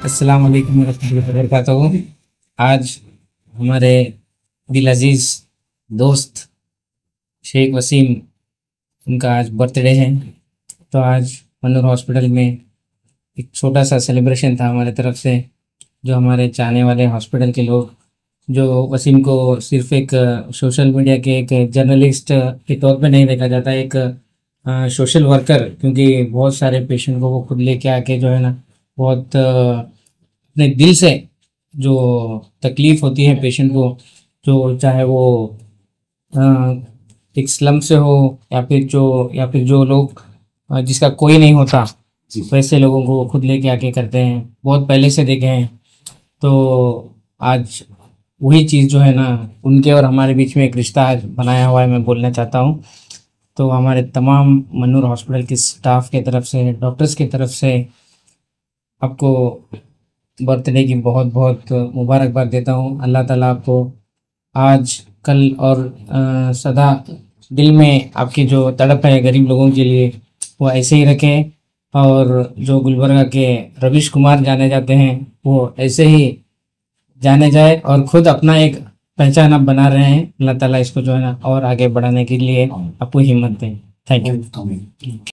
अस्सलाम वालेकुम रहमतुल्लाहि व बरकातहू। आज हमारे दिल अजीज़ दोस्त शेख वसीम, उनका आज बर्थडे है। तो आज मनूर हॉस्पिटल में एक छोटा सा सेलिब्रेशन था हमारे तरफ से। जो हमारे चाहने वाले हॉस्पिटल के लोग, जो वसीम को सिर्फ एक सोशल मीडिया के एक जर्नलिस्ट के तौर पे नहीं देखा जाता, एक सोशल वर्कर, क्योंकि बहुत सारे पेशेंट को वो खुद लेके आके जो है ना, बहुत अपने दिल से जो तकलीफ़ होती है पेशेंट को, जो चाहे वो अ, एक स्लम से हो या फिर जो लोग जिसका कोई नहीं होता, वैसे लोगों को खुद लेके आके करते हैं। बहुत पहले से देखे हैं। तो आज वही चीज़ जो है ना, उनके और हमारे बीच में एक रिश्ता आज बनाया हुआ है, मैं बोलना चाहता हूँ। तो हमारे तमाम मनूर हॉस्पिटल के स्टाफ की तरफ से, डॉक्टर्स की तरफ से आपको बर्थडे की बहुत बहुत मुबारकबाद देता हूँ। अल्लाह ताला आपको आज, कल और सदा दिल में आपकी जो तड़प है गरीब लोगों के लिए, वो ऐसे ही रखें। और जो गुलबर्गा के रविश कुमार जाने जाते हैं, वो ऐसे ही जाने जाए और खुद अपना एक पहचान आप बना रहे हैं। अल्लाह ताला इसको जो है ना और आगे बढ़ाने के लिए आपको हिम्मत दें। Thank you.